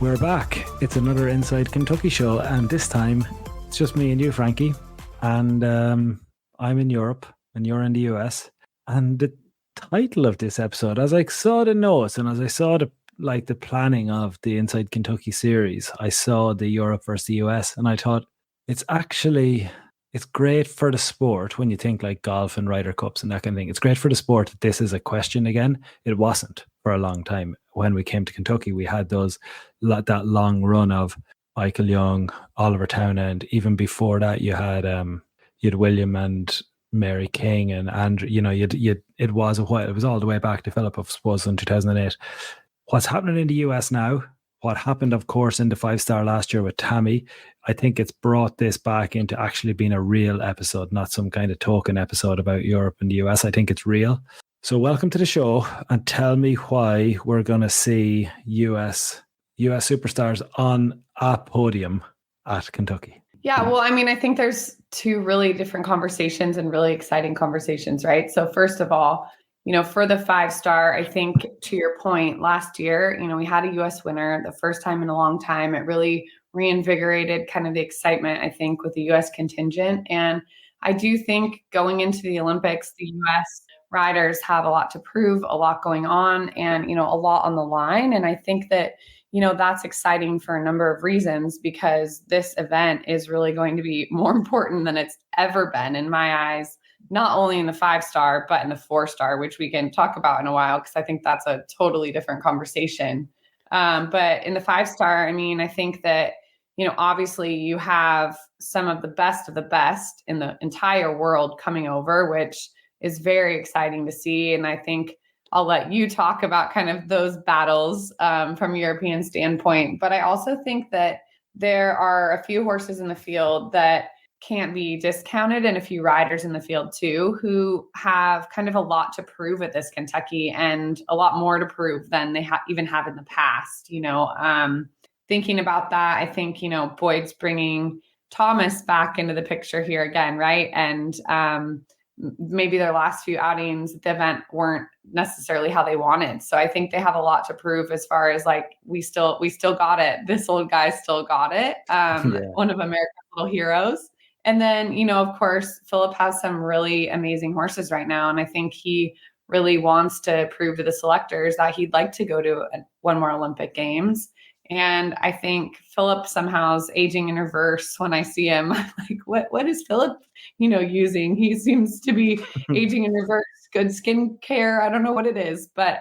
We're back. It's another Inside Kentucky show, and this time it's just me and you, Frankie. And I'm in Europe, and you're in the US. And the title of this episode, as I saw the notes and as I saw the planning of the Inside Kentucky series, I saw the Europe versus the US, and I thought it's great for the sport when you think like golf and Ryder Cups and that kind of thing. It's great for the sport that this is a question again. It wasn't for a long time. When we came to Kentucky, we had that long run of Michael Young, Oliver Townend. Even before that, you had William and Mary King and Andrew. It was a while. It was all the way back to Philip, I suppose, in 2008. What's happening in the US now? What happened, of course, in the 5-star last year with Tammy, I think it's brought this back into actually being a real episode, not some kind of token episode about Europe and the US. I think it's real. So welcome to the show, and tell me why we're going to see US superstars on a podium at Kentucky. Yeah, well, I mean, I think there's two really different conversations and really exciting conversations, right? So first of all, for the 5-star, I think to your point, last year, we had a US winner, the first time in a long time. It really reinvigorated kind of the excitement, I think, with the US contingent. And I do think going into the Olympics, the US riders have a lot to prove, a lot going on, and, a lot on the line. And I think that, that's exciting for a number of reasons, because this event is really going to be more important than it's ever been in my eyes, not only in the 5-star, but in the 4-star, which we can talk about in a while, because I think that's a totally different conversation. But in the 5-star, I mean, I think that, obviously you have some of the best in the entire world coming over, which is very exciting to see. And I think I'll let you talk about kind of those battles from a European standpoint. But I also think that there are a few horses in the field that can't be discounted, and a few riders in the field too, who have kind of a lot to prove at this Kentucky, and a lot more to prove than they even have in the past. Thinking about that, I think, Boyd's bringing Thomas back into the picture here again, right? And maybe their last few outings at the event weren't necessarily how they wanted. So I think they have a lot to prove as far as like, we still got it. This old guy still got it. One of America's little heroes. And then, of course, Philip has some really amazing horses right now. And I think he really wants to prove to the selectors that he'd like to go to one more Olympic Games. And I think Philip somehow is aging in reverse. When I see him, I'm like, what is Philip, using? He seems to be aging in reverse. Good skincare. I don't know what it is, but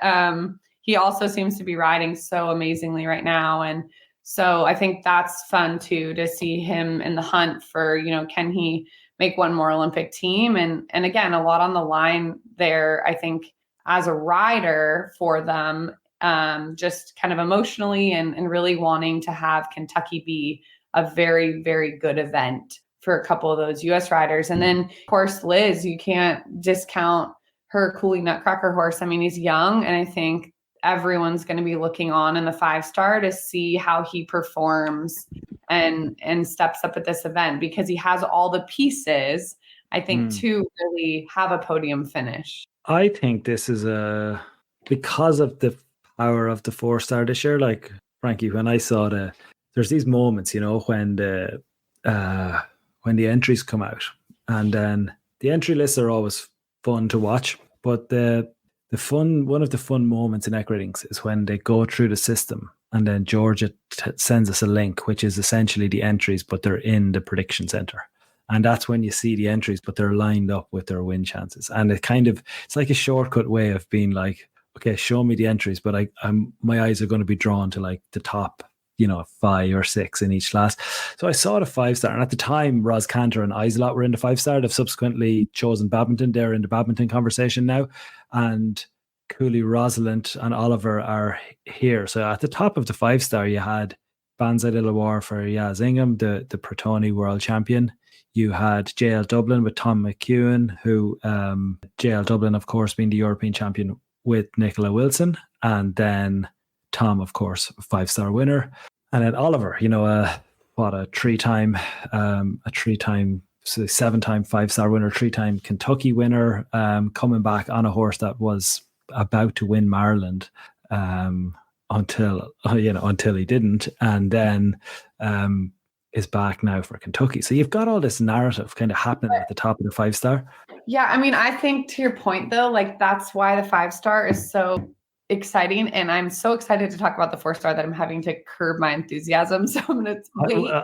he also seems to be riding so amazingly right now. And so I think that's fun too, to see him in the hunt for, can he make one more Olympic team? And again, a lot on the line there, I think, as a rider for them, just kind of emotionally and really wanting to have Kentucky be a very, very good event for a couple of those US riders. And then, of course, Liz, you can't discount her Cooley Nutcracker horse. I mean, he's young, and I think everyone's going to be looking on in the 5-star to see how he performs and steps up at this event, because he has all the pieces, I think, to really have a podium finish. I think this is because of the power of the 4-star this year. Like, Frankie, when I saw there's these moments, when the entries come out, and then the entry lists are always fun to watch, but one of the fun moments in Equestrians is when they go through the system, and then Georgia sends us a link, which is essentially the entries, but they're in the prediction center. And that's when you see the entries, but they're lined up with their win chances. And it's like a shortcut way of being like, okay, show me the entries, but my eyes are going to be drawn to like the top, 5 or 6 in each class. So I saw the 5-star, and at the time, Ros Cantor and Iselot were in the 5-star. They've subsequently chosen badminton. They're in the badminton conversation now. And Cooley, Rosalind and Oliver are here. So at the top of the 5-star, you had Banzai Little War for Yaz Ingham, the Protoni world champion. You had JL Dublin with Tom McEwen, who JL Dublin, of course, being the European champion with Nicola Wilson. And then Tom, of course, 5-star winner. And then Oliver, a 7-time 5-star winner, 3-time Kentucky winner, coming back on a horse that was about to win Maryland until he didn't, and then is back now for Kentucky. So you've got all this narrative kind of happening at the top of the 5-star. Yeah, I mean, I think to your point though, like that's why the 5-star is so exciting, and I'm so excited to talk about the 4-star that I'm having to curb my enthusiasm. So I'm gonna wait.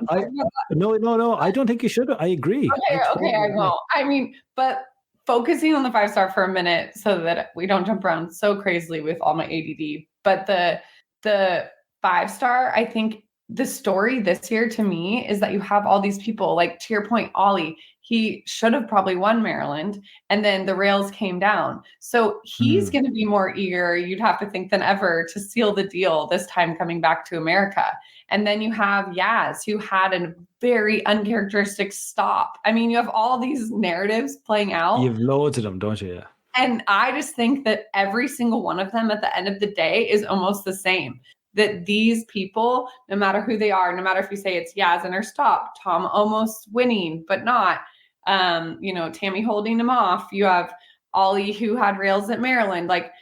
No, I don't think you should. I agree. Okay, I won't. I mean, but focusing on the 5-star for a minute so that we don't jump around so crazily with all my ADD. But the 5-star, I think the story this year to me is that you have all these people, like to your point, Ollie, he should have probably won Maryland, and then the rails came down. So he's going to be more eager, you'd have to think, than ever to seal the deal this time coming back to America. And then you have Yaz, who had a very uncharacteristic stop. I mean, you have all these narratives playing out. You've loads of them, don't you? Yeah. And I just think that every single one of them at the end of the day is almost the same. That these people, no matter who they are, no matter if you say it's Yaz and her stop, Tom almost winning, but not, Tammy holding him off. You have Ollie who had rails at Maryland, like,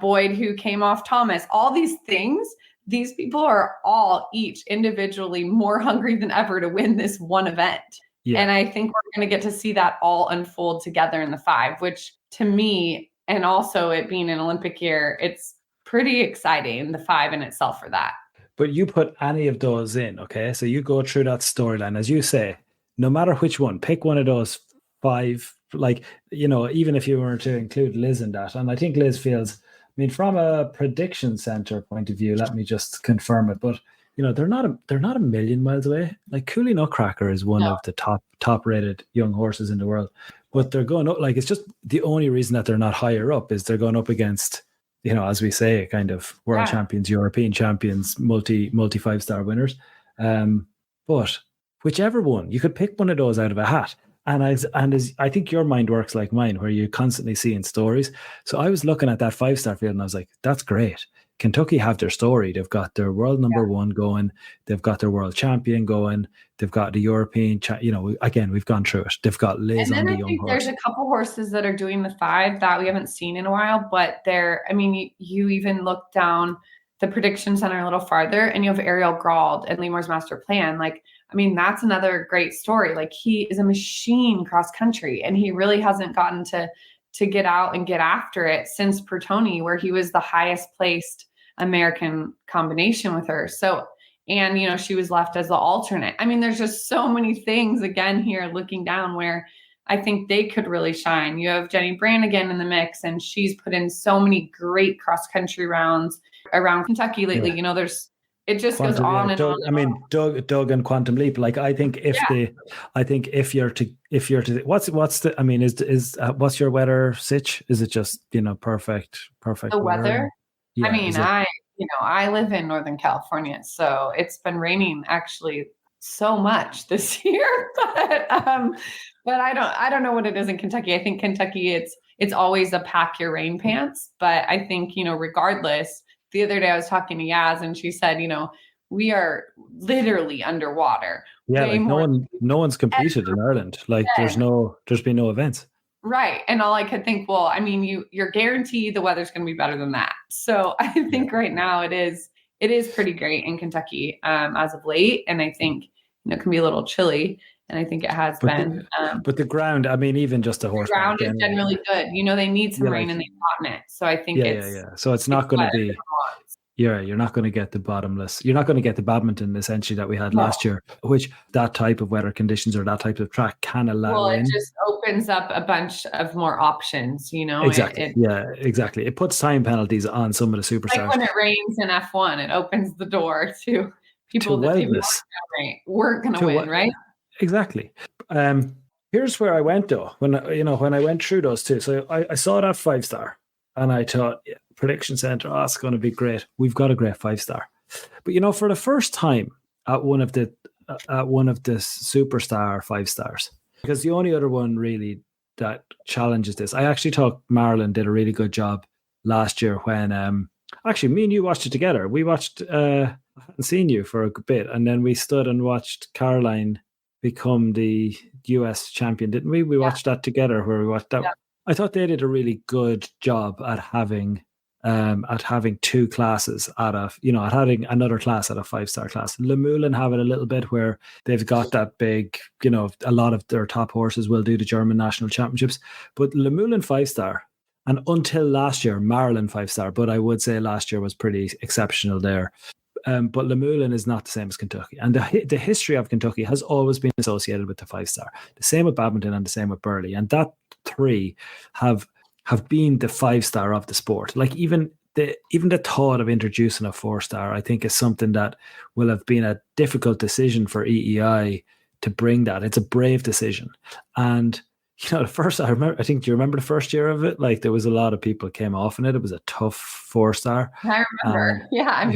Boyd who came off Thomas, all these things. These people are all each individually more hungry than ever to win this one event. Yeah. And I think we're going to get to see that all unfold together in the 5, which to me, and also it being an Olympic year, it's pretty exciting, the 5 in itself for that. But you put any of those in, okay? So you go through that storyline, as you say, no matter which one, pick one of those 5, like, even if you were to include Liz in that. And I think Liz feels, from a prediction center point of view, let me just confirm it, but they're not a million miles away. Like Cooley Nutcracker is one of the top rated young horses in the world, but they're going up. Like, it's just the only reason that they're not higher up is they're going up against, as we say, kind of world champions, European champions, multi 5-star winners. But whichever one, you could pick one of those out of a hat. And as I think your mind works like mine, where you're constantly seeing stories. So I was looking at that 5-star field and I was like, that's great. Kentucky have their story. They've got their world number 1 going. They've got their world champion going. They've got the European, again, we've gone through it. They've got Liz on the young horse. There's a couple horses that are doing the 5 that we haven't seen in a while, but you even look down the prediction center a little farther and you have Ariel Grauld and Lemur's Master Plan. That's another great story. Like, he is a machine cross country, and he really hasn't gotten to get out and get after it since Pertoni, where he was the highest placed American combination with her. So, and, she was left as the alternate. There's just so many things again here looking down where I think they could really shine. You have Jenny Brannigan in the mix, and she's put in so many great cross country rounds around Kentucky lately. Yeah. It just goes on and on. Doug and Quantum Leap. Like, I think if you're to what's your weather sitch? Is it just perfect? The weather. Yeah, I live in Northern California, so it's been raining actually so much this year. But I don't know what it is in Kentucky. I think Kentucky, it's always a pack your rain pants. But I think regardless. The other day I was talking to Yaz and she said, we are literally underwater. Yeah, like no one's competed in Ireland. Like there's been no events. Right. And all I could think, you're guaranteed the weather's going to be better than that. So I think right now it is pretty great in Kentucky as of late. And I think, it can be a little chilly. And I think it has been. But the ground, even just a horse. The ground is generally good. They need some rain and they've gotten it. So I think So it's not going to be. Yeah, you're not going to get the bottomless. You're not going to get the badminton essentially that we had last year, which that type of weather conditions or that type of track can allow. Well, it just opens up a bunch of more options, Exactly. Exactly. It puts time penalties on some of the superstars. Like when it rains in F1, it opens the door to people that weren't going to win, right? Exactly. Here's where I went though. When I went through those two, so I saw that 5-star, and I thought, prediction center, it's going to be great. We've got a great 5-star. But for the first time at one of the superstar 5-stars, because the only other one really that challenges this, I actually thought Marilyn did a really good job last year when actually me and you watched it together. We watched I hadn't seen you for a bit, and then we stood and watched Caroline become the US champion, didn't we? We watched that together, where we watched that. Yeah. I thought they did a really good job at having at having two classes at having another class at a 5-star class. Lemulin have it a little bit where they've got that big, a lot of their top horses will do the German national championships, but Lemulin 5-star, and until last year, Maryland 5-star, but I would say last year was pretty exceptional there. But Lemulin is not the same as Kentucky. And the history of Kentucky has always been associated with the 5-star. The same with Badminton and the same with Burley. And that three have been the 5-star of the sport. Like even the thought of introducing a 4-star, I think, is something that will have been a difficult decision for EEI to bring that. It's a brave decision. And the first, do you remember the first year of it? Like there was a lot of people came off in it. It was a tough 4-star. I remember. It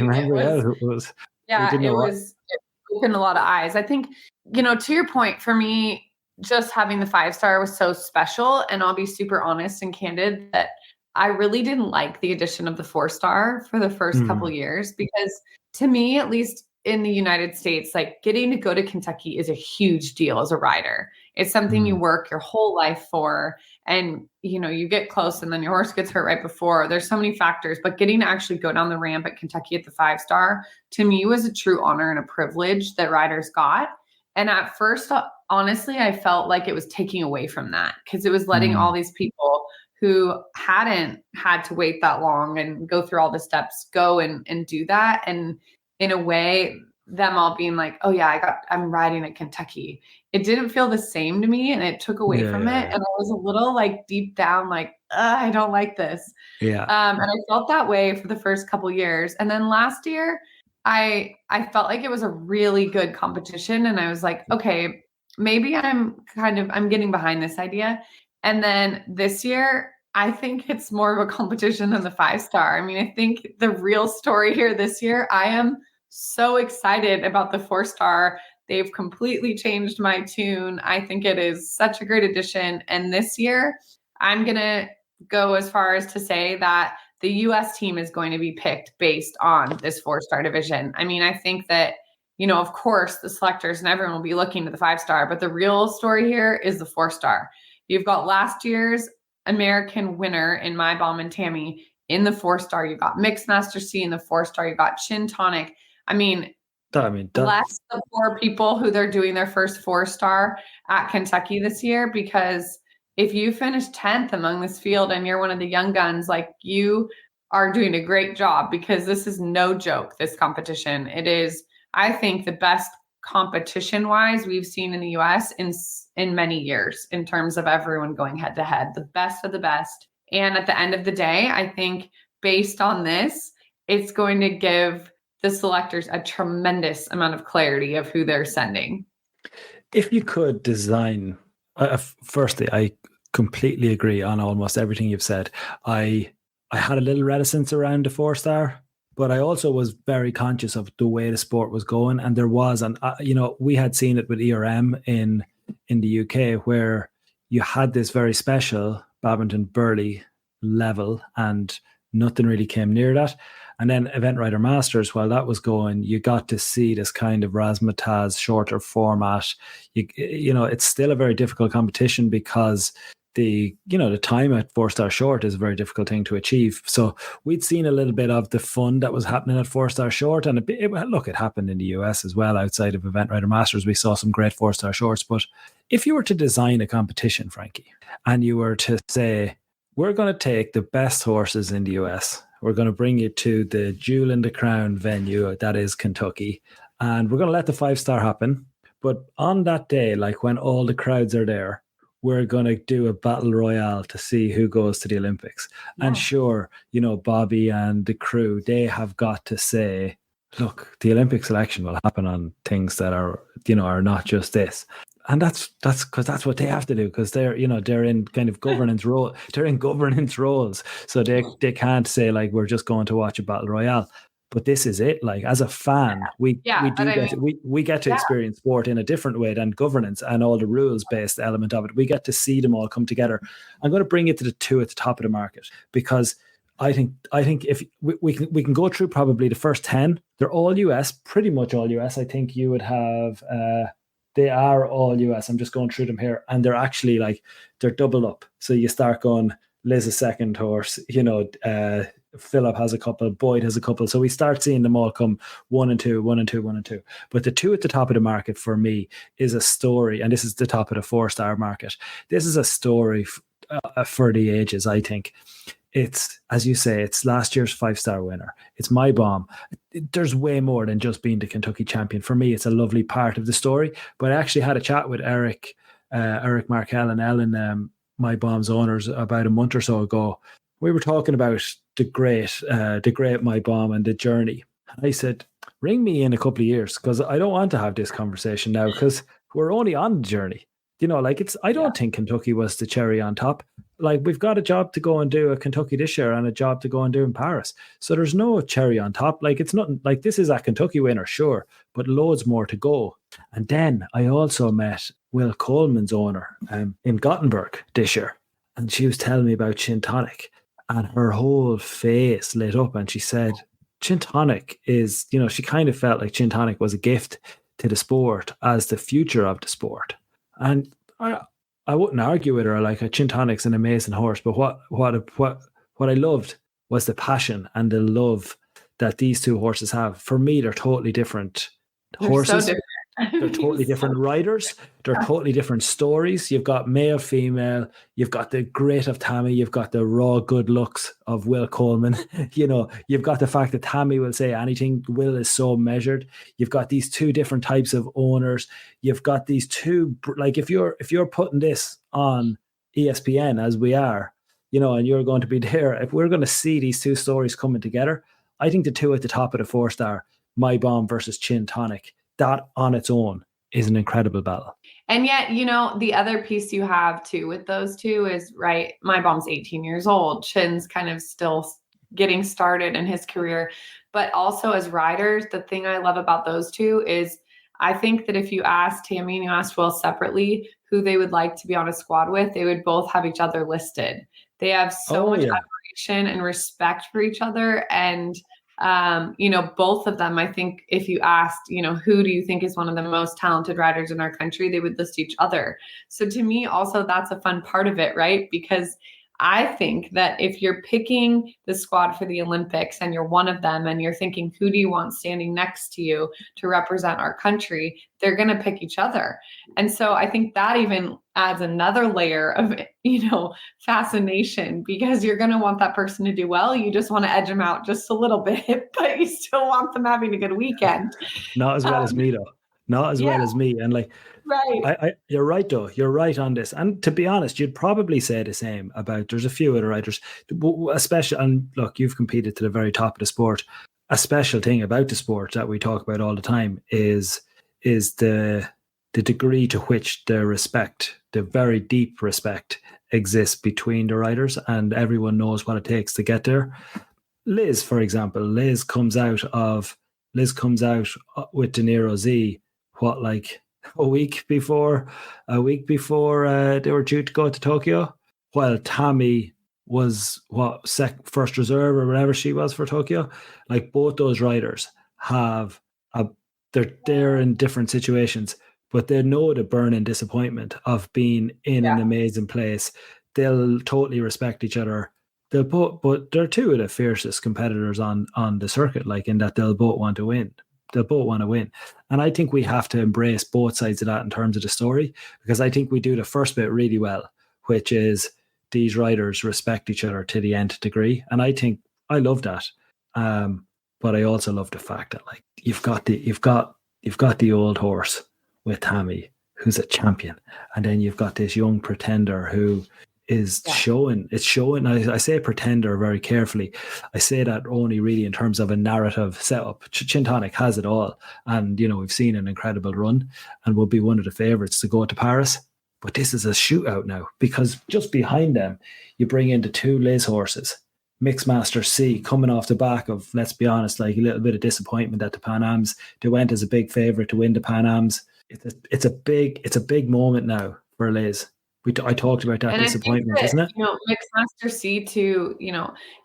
opened a lot of eyes. I think, to your point, for me, just having the 5-star was so special. And I'll be super honest and candid that I really didn't like the addition of the 4-star for the first couple of years, because to me, at least in the United States, like getting to go to Kentucky is a huge deal as a rider. It's something you work your whole life for, and you get close and then your horse gets hurt right before. There's so many factors, but getting to actually go down the ramp at Kentucky at the 5-star to me was a true honor and a privilege that riders got. And at first, honestly, I felt like it was taking away from that, because it was letting all these people who hadn't had to wait that long and go through all the steps go and do that. And in a way, them all being like, oh yeah, I'm riding at Kentucky. It didn't feel the same to me, and it took away from it. And I was a little like deep down, like, I don't like this. And I felt that way for the first couple years. And then last year, I felt like it was a really good competition. And I was like, okay, maybe I'm getting behind this idea. And then this year, I think it's more of a competition than the 5-star. I mean, I think the real story here this year, I am so excited about the 4-star. They've completely changed my tune. I think it is such a great addition. And this year, I'm going to go as far as to say that the U.S. team is going to be picked based on this 4-star division. I mean, I think that, of course, the selectors and everyone will be looking to the 5-star, but the real story here is the 4-star. You've got last year's American winner in My Bomb and Tammy in the 4-star. You got Mixmaster C in the 4-star. You got Chin Tonic. Bless the poor people who they're doing their first 4-star at Kentucky this year, because if you finish 10th among this field and you're one of the young guns, like, you are doing a great job, because this is no joke, this competition. It is, I think, the best competition-wise we've seen in the U.S. in many years, in terms of everyone going head-to-head, the best of the best. And at the end of the day, I think based on this, it's going to give the selectors a tremendous amount of clarity of who they're sending. If you could design, firstly, I completely agree on almost everything you've said. I had a little reticence around the 4-star, but I also was very conscious of the way the sport was going. And there was, and we had seen it with ERM in the UK, where you had this very special Badminton Burley level and nothing really came near that. And then Event Rider Masters, while that was going, you got to see this kind of razzmatazz, shorter format. It's still a very difficult competition, because the time at 4-star short is a very difficult thing to achieve. So we'd seen a little bit of the fun that was happening at 4-star short, and it happened in the US as well. Outside of Event Rider Masters, we saw some great 4-star shorts. But if you were to design a competition, Frankie, and you were to say, we're going to take the best horses in the US, we're going to bring you to the Jewel in the Crown venue, that is Kentucky, and we're going to let the 5-star happen. But on that day, like when all the crowds are there, we're going to do a battle royale to see who goes to the Olympics. Yeah. And sure, Bobby and the crew, they have got to say, look, the Olympic selection will happen on things that are not just this. And that's because that's what they have to do, because they're in kind of governance role. They're in governance roles. So they can't say, like, we're just going to watch a battle royale. But this is it. Like, as a fan, we get to experience sport in a different way than governance and all the rules-based element of it. We get to see them all come together. I'm going to bring it to the two at the top of the market, because I think if we can go through probably the first 10, they're all US, pretty much all US. I think you would have they are all US. I'm just going through them here, and they're actually they're doubled up. So you start going Liz's second horse, Philip has a couple, Boyd has a couple. So we start seeing them all come 1 and 2, 1 and 2, 1 and 2. But the two at the top of the market for me is a story, and this is the top of the 4-star market. This is a story for the ages, I think. It's, as you say, it's last year's 5-star winner. It's My Bomb. There's way more than just being the Kentucky champion. For me, it's a lovely part of the story. But I actually had a chat with Eric Markell and Ellen, My Bomb's owners, about a month or so ago. We were talking about the great My Bomb and the journey. And I said, ring me in a couple of years, because I don't want to have this conversation now, because we're only on the journey. I don't think Kentucky was the cherry on top. Like, we've got a job to go and do at Kentucky this year and a job to go and do in Paris. So there's no cherry on top. Like, it's nothing, like, this is a Kentucky winner, sure, but loads more to go. And then I also met Will Coleman's owner in Gothenburg this year. And she was telling me about Gin Tonic, and her whole face lit up. And she said, Gin Tonic is, she kind of felt like Gin Tonic was a gift to the sport as the future of the sport. And I wouldn't argue with her. Like, a Gin Tonic's an amazing horse, but what I loved was the passion and the love that these two horses have. For me, they're totally different horses. So They're totally different riders. They're totally different stories. You've got male, female. You've got the grit of Tammy. You've got the raw good looks of Will Coleman. You've got the fact that Tammy will say anything. Will is so measured. You've got these two different types of owners. You've got these two, like, if you're putting this on ESPN, as we are, and you're going to be there, if we're going to see these two stories coming together, I think the two at the top of the 4-star, My Bomb versus Gin Tonic, that on its own is an incredible battle. And yet, the other piece you have too with those two is, right, My Bomb's 18 years old. Chin's kind of still getting started in his career. But also as riders, the thing I love about those two is, I think that if you asked Tammy and you asked Will separately who they would like to be on a squad with, they would both have each other listed. They have so much admiration and respect for each other. And both of them, I think if you asked, who do you think is one of the most talented riders in our country, they would list each other. So to me, also, that's a fun part of it, right? Because I think that if you're picking the squad for the Olympics and you're one of them and you're thinking, who do you want standing next to you to represent our country, they're going to pick each other. And so I think that even adds another layer of, fascination, because you're going to want that person to do well. You just want to edge them out just a little bit, but you still want them having a good weekend. Not as well as me, though. Not as well as me. And like, right. You're right, though. You're right on this. And to be honest, you'd probably say the same about, there's a few other riders, especially, and look, you've competed to the very top of the sport. A special thing about the sport that we talk about all the time is the degree to which the very deep respect exists between the riders, and everyone knows what it takes to get there. Liz, for example, Liz comes out with De Niro Z, a week before they were due to go to Tokyo, while Tammy was first reserve or whatever she was for Tokyo. Like, both those riders they're in different situations, but they know the burning disappointment of being in an amazing place. They'll totally respect each other. But they're two of the fiercest competitors on the circuit, like, in that they'll both want to win. They'll both want to win. And I think we have to embrace both sides of that in terms of the story, because I think we do the first bit really well, which is these riders respect each other to the nth degree. And I think I love that. But I also love the fact that, like, you've got the old horse with Tammy, who's a champion, and then you've got this young pretender who is showing. I say pretender very carefully. I say that only really in terms of a narrative setup. Gin Tonic has it all, and we've seen an incredible run, and will be one of the favourites to go to Paris. But this is a shootout now, because just behind them, you bring in the two Liz horses, Mixmaster C, coming off the back of, let's be honest, like, a little bit of disappointment at the Pan Ams. They went as a big favourite to win the Pan Ams. It's a big moment now for Liz. I talked about that disappointment, isn't it? Mixmaster C too,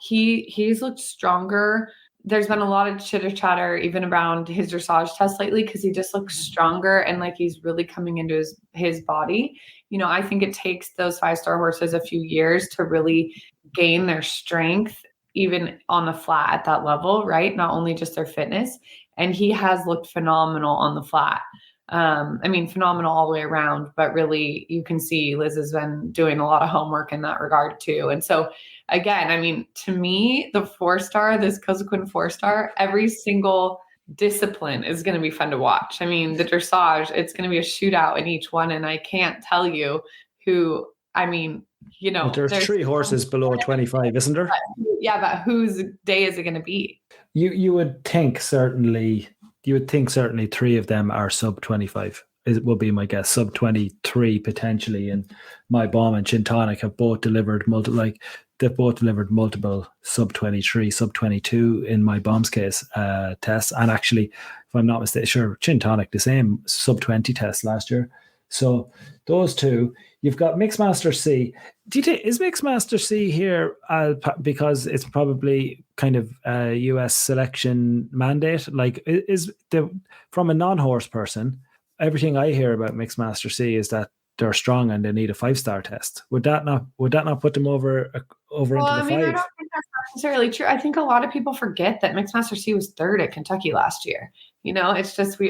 he's looked stronger. There's been a lot of chitter chatter even around his dressage test lately, because he just looks stronger and like he's really coming into his body. I think it takes those 5-star horses a few years to really gain their strength, even on the flat at that level, right? Not only just their fitness. And he has looked phenomenal on the flat. Phenomenal all the way around, but really you can see Liz has been doing a lot of homework in that regard too. And so again, to me, the 4-star, this Kozaquin 4-star, every single discipline is going to be fun to watch. The dressage, it's going to be a shootout in each one. And I can't tell you who, there's 3 horses below 25, isn't there? Yeah, but whose day is it going to be? You would think certainly 3 of them are sub 25. It will be my guess. Sub 23 potentially, and My Bomb and Chintonic have both delivered multiple sub 23, sub 22 in My Bomb's case tests. And actually, if I'm not mistaken, sure, Chintonic the same sub 20 test last year. So those two. You've got Mixmaster C. Do you think is Mixmaster C here because it's probably kind of a US selection mandate? Like, from a non-horse person, everything I hear about Mixmaster C is that they're strong and they need a 5-star test. Would that not put them over into the 5? I don't think that's necessarily true. I think a lot of people forget that Mixmaster C was 3rd at Kentucky last year. It's just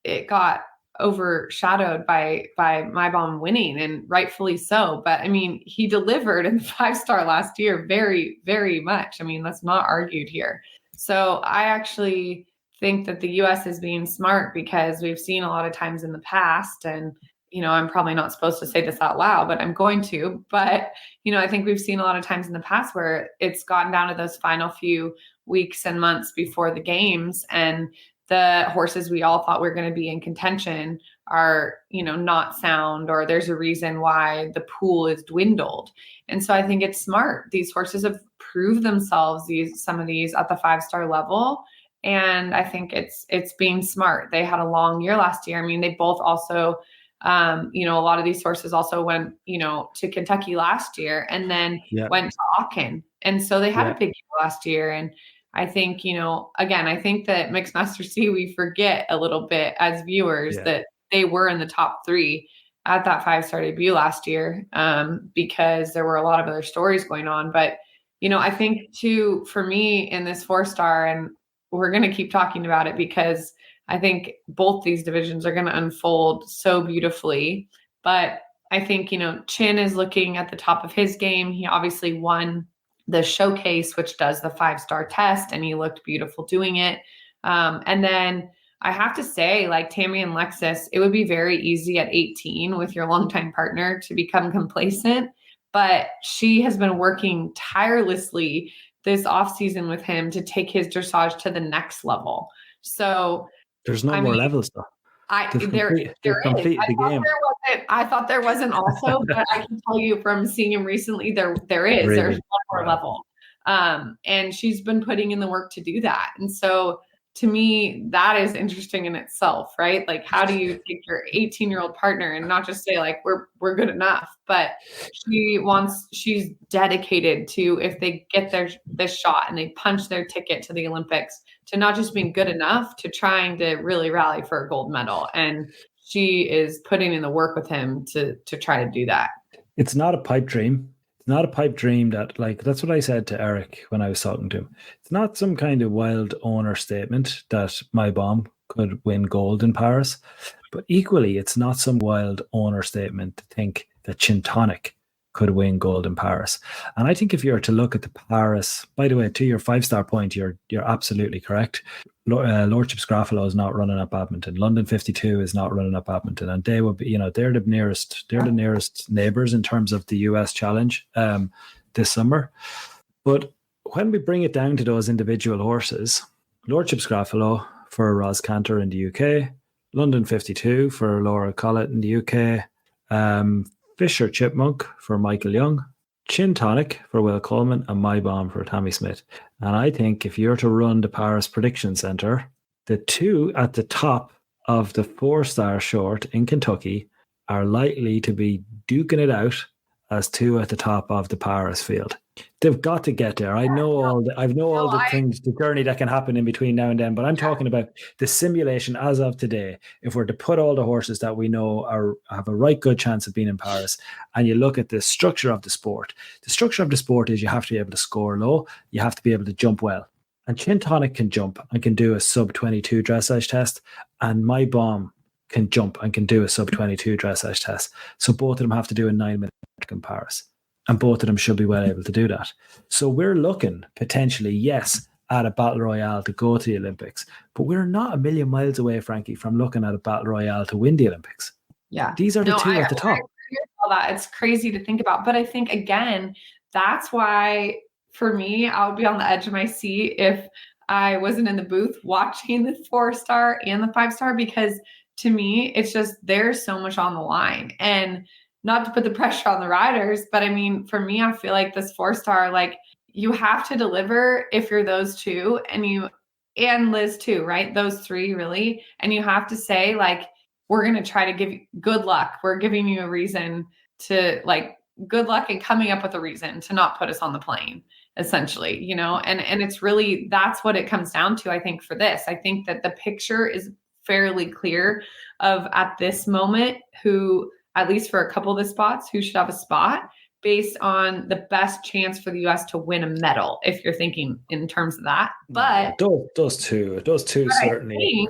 it got overshadowed by My Bomb winning, and rightfully so. But he delivered in the 5-star last year very, very much. That's not argued here. So I actually think that the US is being smart, because we've seen a lot of times in the past, and I'm probably not supposed to say this out loud, but I'm going to. But I think we've seen a lot of times in the past where it's gotten down to those final few weeks and months before the games, and the horses we all thought were going to be in contention are, not sound, or there's a reason why the pool is dwindled. And so I think it's smart. These horses have proved themselves, some of these at the 5-star level. And I think it's being smart. They had a long year last year. They both also, a lot of these horses also went, to Kentucky last year, and then went to Aachen. And so they had a big year last year. And I think, again, I think that Mixmaster C, we forget a little bit as viewers that they were in the top 3 at that 5-star debut last year, because there were a lot of other stories going on. But, I think too, for me in this 4-star, and we're going to keep talking about it because I think both these divisions are going to unfold so beautifully. But I think, Chin is looking at the top of his game. He obviously won the showcase, which does the 5-star test, and he looked beautiful doing it. And then I have to say, like Tammy and Lexus, it would be very easy at 18 with your longtime partner to become complacent, but she has been working tirelessly this off season with him to take his dressage to the next level. So there's no more levels though. I thought there wasn't also, but I can tell you from seeing him recently, there is. Really? There's one more level. And she's been putting in the work to do that. And so to me, that is interesting in itself, right? Like, how do you take your 18-year-old partner and not just say like, we're good enough, but she's dedicated to, if they get this shot and they punch their ticket to the Olympics, to not just being good enough, to trying to really rally for a gold medal. And she is putting in the work with him to try to do that. It's not a pipe dream. It's not a pipe dream that's what I said to Eric when I was talking to him. It's not some kind of wild owner statement that My Bomb could win gold in Paris, but equally, it's not some wild owner statement to think that Chintonic could win gold in Paris. And I think if you're to look at the Paris, by the way, to your 5-star point, you're absolutely correct. Lordship Scrofalo is not running up Badminton. London 52 is not running up Badminton, and they will be, they're the nearest neighbors in terms of the US Challenge this summer. But when we bring it down to those individual horses, Lordship Scrofalo for Ros Cantor in the UK, London 52 for Laura Collett in the UK, Fisher Chipmunk for Michael Young, Chintonic for Will Coleman, and My Bomb for Tammy Smith. And I think if you're to run the Paris Prediction Centre, the two at the top of the 4-star short in Kentucky are likely to be duking it out as two at the top of the Paris field. They've got to get there. I know all the things, the journey that can happen in between now and then, but I'm talking about the simulation as of today. If we're to put all the horses that we know have a right good chance of being in Paris, and you look at the structure of the sport is you have to be able to score low, you have to be able to jump well. And Chin Tonic can jump and can do a sub 22 dressage test, and My Bomb can jump and can do a sub 22 dressage test. So both of them have to do a 9-minute in Paris. And both of them should be well able to do that. So we're looking potentially, yes, at a battle royale to go to the Olympics, but we're not a million miles away, Frankie, from looking at a battle royale to win the Olympics. Yeah. These are the two at the top. I agree with all that. It's crazy to think about. But I think, again, that's why, for me, I would be on the edge of my seat if I wasn't in the booth watching the 4-star and the 5-star, because to me, it's just, there's so much on the line. And not to put the pressure on the riders, but I mean, for me, I feel like this 4-star, like, you have to deliver if you're those two, and Liz too, right? Those three really. And you have to say, like, we're going to try to give you good luck. We're giving you a reason to, like, good luck and coming up with a reason to not put us on the plane, essentially, and it's really, that's what it comes down to. I think for this, I think that the picture is fairly clear of, at this moment, who, at least for a couple of the spots, who should have a spot based on the best chance for the US to win a medal, if you're thinking in terms of that. But those two certainly,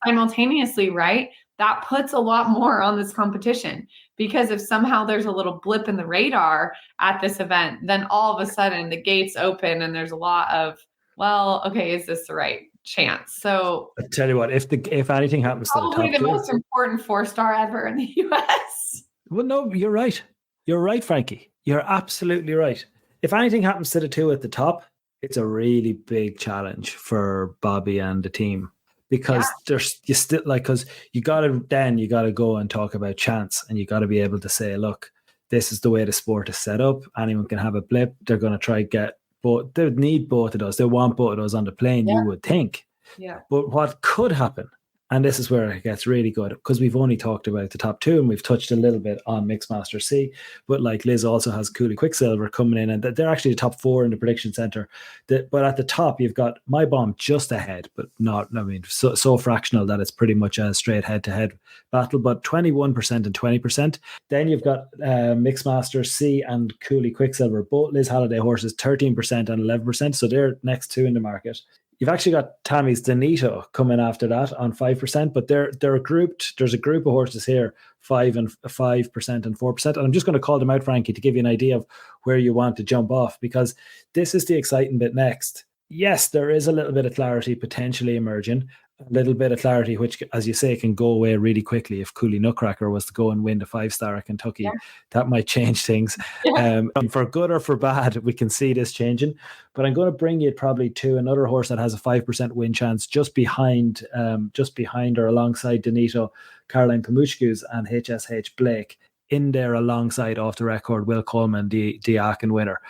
simultaneously, right? That puts a lot more on this competition, because if somehow there's a little blip in the radar at this event, then all of a sudden the gates open and there's a lot of, well, okay, is this the right chance? So I tell you what, if anything happens to the top, probably the most important 4-star ever in the US. Well, no, you're right. You're right, Frankie. You're absolutely right. If anything happens to the two at the top, it's a really big challenge for Bobby and the team, because because you got to go and talk about chance, and you got to be able to say, look, this is the way the sport is set up. Anyone can have a blip. They're going to try to get both. They need both of those. They want both of those on the plane, you would think. Yeah. But what could happen, and this is where it gets really good, because we've only talked about the top two and we've touched a little bit on Mixmaster C, but like Liz also has Cooley Quicksilver coming in, and they're actually the top 4 in the prediction center. But at the top, you've got My Bomb just ahead, but not, I mean, so fractional that it's pretty much a straight head-to-head battle, but 21% and 20%. Then you've got Mixmaster C and Cooley Quicksilver, both Liz Halliday horses, 13% and 11%, so they're next two in the market. You've actually got Tammy's Donito coming after that on 5%, but they're grouped. There's a group of horses here, 5% and 4%. And I'm just going to call them out, Frankie, to give you an idea of where you want to jump off, because this is the exciting bit next. Yes, there is a little bit of clarity potentially emerging, a little bit of clarity, which, as you say, can go away really quickly. If Cooley Nutcracker was to go and win the 5-star at Kentucky, that might change things. And for good or for bad, we can see this changing. But I'm going to bring you probably to another horse that has a 5% win chance, just behind or alongside Donito, Caroline Pamuchkus and HSH Blake, in there alongside, off the record, Will Coleman, the Aachen winner.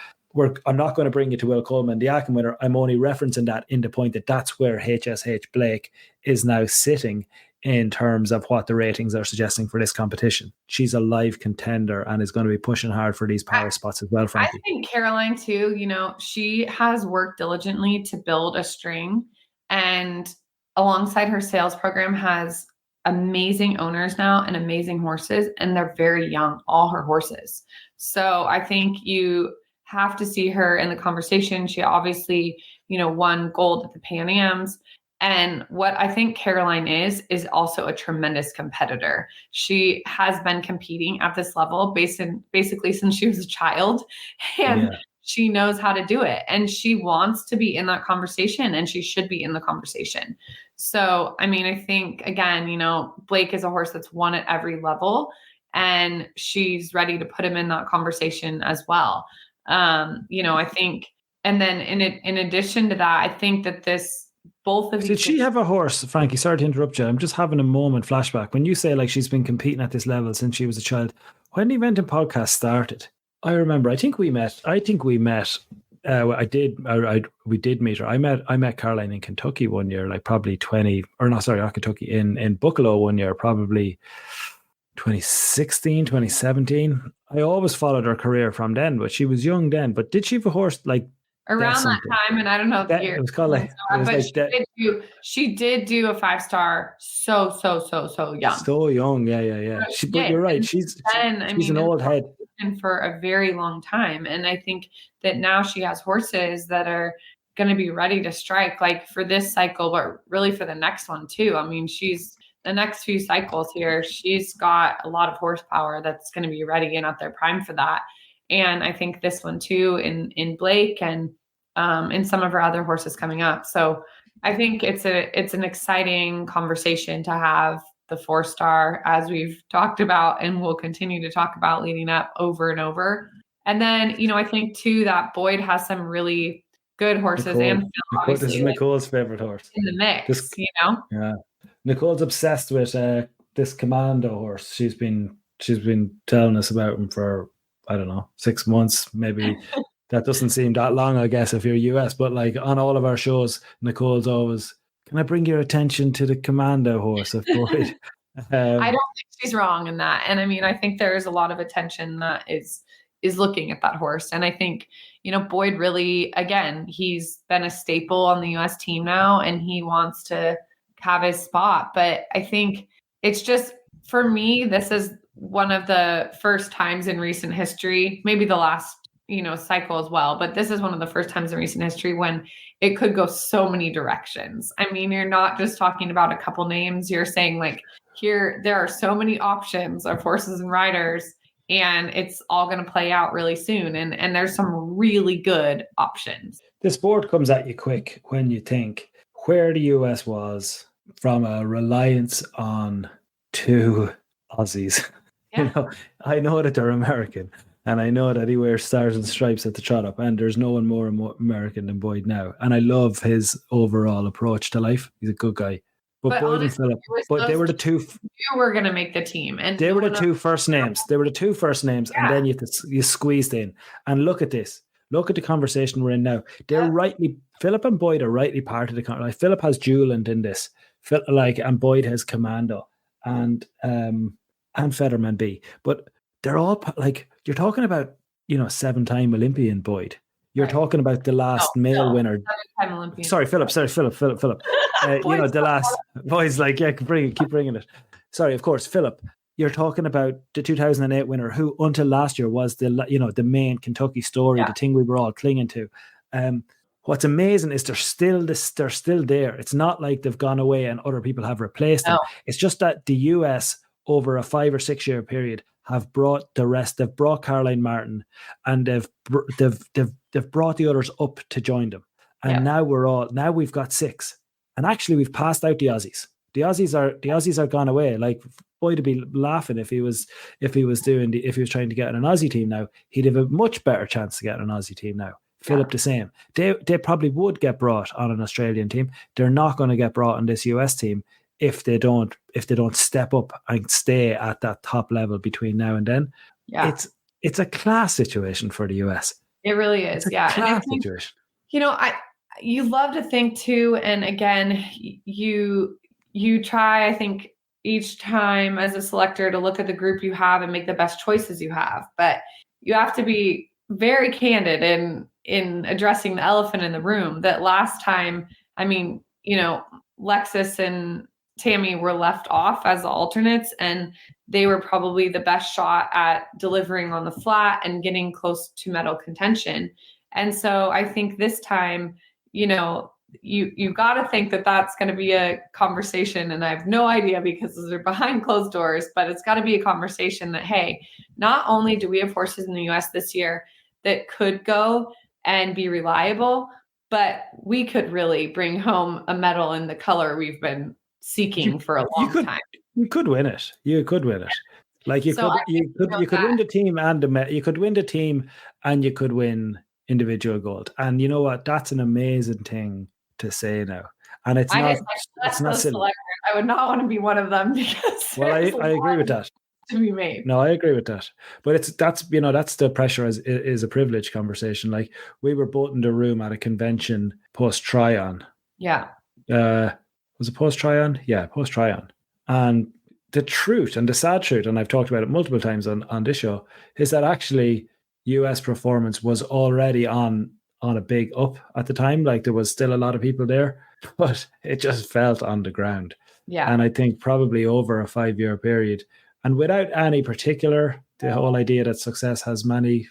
I'm not going to bring you to Will Coleman, the Aachen winner. I'm only referencing that in the point that that's where HSH Blake is now sitting in terms of what the ratings are suggesting for this competition. She's a live contender and is going to be pushing hard for these power spots as well, Frankie. I think Caroline too, she has worked diligently to build a string, and alongside her sales program has amazing owners now and amazing horses, and they're very young, all her horses. So I think you have to see her in the conversation. She obviously, won gold at the Pan Ams. And what I think Caroline is also a tremendous competitor. She has been competing at this level basically since she was a child, and she knows how to do it. And she wants to be in that conversation, and she should be in the conversation. So, I mean, I think, again, Blake is a horse that's won at every level, and she's ready to put him in that conversation as well. I think, and then in addition to that, I think that both of these. Did she have a horse, Frankie? Sorry to interrupt you. I'm just having a moment flashback. When you say like she's been competing at this level since she was a child, when the Eventing podcast started, I remember, I think we met. We did meet her. I met Caroline in Kentucky one year, like probably not Kentucky, in Buccalo one year, probably 2016, 2017. I always followed her career from then, but she was young then. But did she have a horse like around that time? And I don't know the year. It was called like, it was but like she did do a 5-star so young. So young, yeah. But you're right. She's an old head. And for a very long time. And I think that now she has horses that are going to be ready to strike, like for this cycle, but really for the next one too. I mean, the next few cycles here, she's got a lot of horsepower that's going to be ready and at their prime for that. And I think this one too, in Blake and in some of her other horses coming up. So I think it's an exciting conversation to have, the 4-star, as we've talked about and we'll continue to talk about leading up over and over. And then, I think too that Boyd has some really good horses. Nicole, this is Nicole's favorite horse in the mix. Yeah, Nicole's obsessed with this Commando horse. She's been telling us about him for, I don't know, 6 months maybe. That doesn't seem that long, I guess, if you're US, but like on all of our shows, Nicole's always, can I bring your attention to the Commando horse of Boyd? I don't think she's wrong in that. And I mean, I think there's a lot of attention that is looking at that horse. And I think, Boyd really, again, he's been a staple on the US team now, and he wants to have his spot. But I think it's just, for me, this is one of the first times in recent history, maybe the last cycle as well, but this is one of the first times in recent history when it could go so many directions. I mean, you're not just talking about a couple names, you're saying like, here, there are so many options of horses and riders, and it's all going to play out really soon. And there's some really good options. The sport comes at you quick when you think where the US was from a reliance on 2 Aussies. Yeah. I know that they're American, and I know that he wears stars and stripes at the trot up, and there's no one more American than Boyd now. And I love his overall approach to life. He's a good guy. But Boyd honestly, and Philip, but they were the two. You were going to make the team, and they were the 2 first names. They were the 2 first names, and then you squeezed in. And look at this. Look at the conversation we're in now. They're rightly, Philip and Boyd are rightly part of the conversation. Like Philip has Juland in this, and Boyd has Commando, and Fetterman B. But they're all like, you're talking about, 7-time Olympian Boyd. You're talking about the last male winner. 7-time Olympian. Sorry, Philip. The last boys, like, yeah, keep bringing it. Sorry, of course, Philip. You're talking about the 2008 winner, who until last year was the main Kentucky story, the thing we were all clinging to. What's amazing is they're still there. It's not like they've gone away and other people have replaced them. It's just that the US over a 5 or 6 year period have brought the rest. They've brought Caroline Martin, and they've brought the others up to join them. And now we've got 6. And actually we've passed out the Aussies. The Aussies are gone away. Like, Boyd would be laughing if he was trying to get on an Aussie team now. He'd have a much better chance to get on an Aussie team now. Philip the same. They probably would get brought on an Australian team. They're not going to get brought on this US team if they don't step up and stay at that top level between now and then. Yeah. It's a class situation for the US. It really is. It's a class situation. You love to think too, and again, you try, I think, each time as a selector to look at the group you have and make the best choices you have. But you have to be very candid in addressing the elephant in the room. That last time, I mean, Lexus and Tammy were left off as the alternates, and they were probably the best shot at delivering on the flat and getting close to medal contention. And so I think this time, you got to think that that's going to be a conversation, and I have no idea because they're behind closed doors, but it's got to be a conversation that, hey, not only do we have horses in the US this year that could go and be reliable, but we could really bring home a medal in the color we've been seeking for a long time. You could win it. Like you could win the team and you could win the team and you could win individual gold. And you know what? That's an amazing thing to say now. And it's not silly. I would not want to be one of them because I agree with that. To be made. No, I agree with that. But that's the pressure is a privilege conversation. Like, we were both in the room at a convention post Tryon. Yeah. Was it post Tryon? Yeah, post Tryon. And the truth and the sad truth, and I've talked about it multiple times on this show, is that actually US performance was already on a big up at the time. Like there was still a lot of people there, but it just felt on the ground. Yeah. And I think probably over a 5-year period, and without any particular, the whole idea that success has many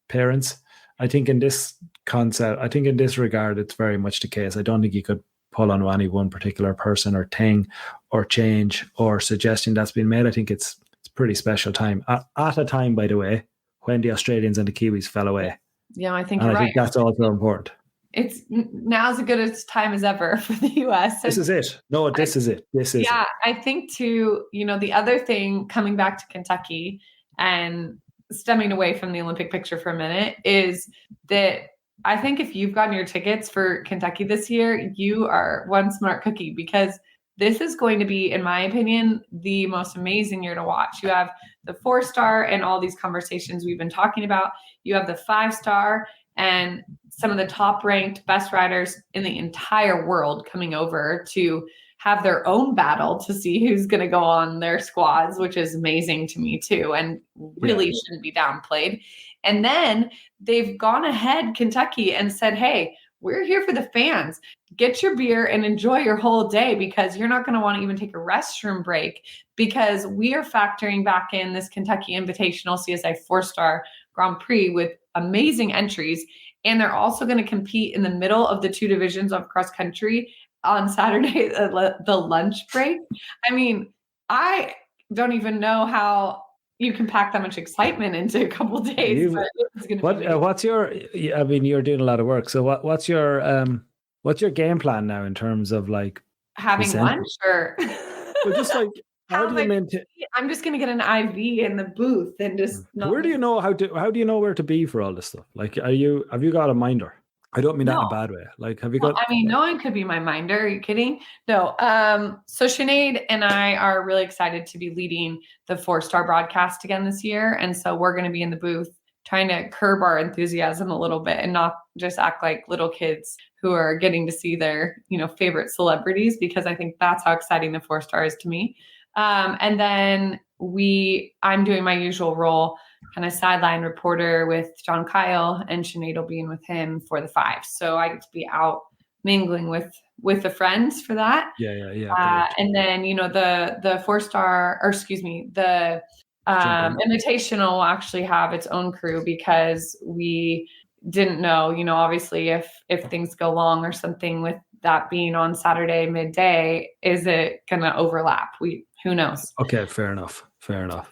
parents. I think in this concept, I think in this regard, it's very much the case. I don't think you could pull on any one particular person or thing or change or suggestion that's been made. I think it's a pretty special time. At a time, by the way, when the Australians and the Kiwis fell away. Yeah, I think and you're I think that's also important. It's now as good a time as ever for the US. This is it. No, this is it. This is it. I think too, the other thing coming back to Kentucky and stemming away from the Olympic picture for a minute is that I think if you've gotten your tickets for Kentucky this year, you are one smart cookie, because this is going to be, in my opinion, the most amazing year to watch. You have the 4-star and all these conversations we've been talking about. You have the 5-star and some of the top ranked best riders in the entire world coming over to have their own battle to see who's going to go on their squads, which is amazing to me too, and really shouldn't be downplayed. And then they've gone ahead, Kentucky, and said, hey, we're here for the fans. Get your beer and enjoy your whole day, because you're not going to want to even take a restroom break, because we are factoring back in this Kentucky Invitational CSI 4-star Grand Prix with amazing entries. And they're also going to compete in the middle of the 2 divisions of cross country on Saturday, the lunch break. I mean, I don't even know how you can pack that much excitement into a couple of days. What's your? I mean, you're doing a lot of work. So what's your game plan now in terms of like having lunch, or well, just like how do you maintain? I'm just going to get an IV in the booth and just. Where do you know how do you know where to be for all this stuff? Like, have you got a minder? I don't mean that in a bad way. Like, have you got? I mean, no one could be my minder. Are you kidding? No. So Sinead and I are really excited to be leading the 4-star broadcast again this year. And so we're going to be in the booth trying to curb our enthusiasm a little bit and not just act like little kids who are getting to see their, favorite celebrities, because I think that's how exciting the 4-star is to me. And then I'm doing my usual role, kind of sideline reporter with John Kyle, and Sinead will be in with him for the 5. So I get to be out mingling with the friends for that. Yeah. And then, the 4-star, or excuse me, the Invitational will actually have its own crew, because we didn't know, obviously if things go long or something with that being on Saturday midday, is it going to overlap? Who knows? Okay, fair enough.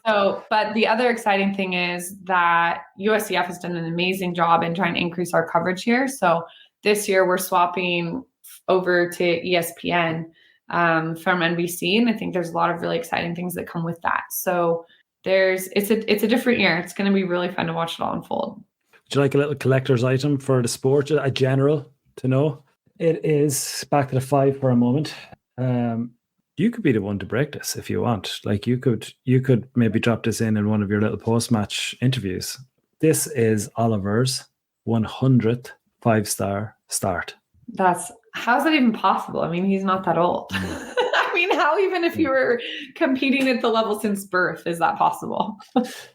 So, but the other exciting thing is that USCF has done an amazing job in trying to increase our coverage here. So this year we're swapping over to ESPN from NBC, and I think there's a lot of really exciting things that come with that. So it's a different year. It's going to be really fun to watch it all unfold. Would you like a little collector's item for the sport, a general to know? It is back to the 5 for a moment. You could be the one to break this if you want. Like you could maybe drop this in one of your little post-match interviews. This is Oliver's 100th 5-star start. How's that even possible? I mean, he's not that old. I mean, how, even if you were competing at the level since birth, is that possible?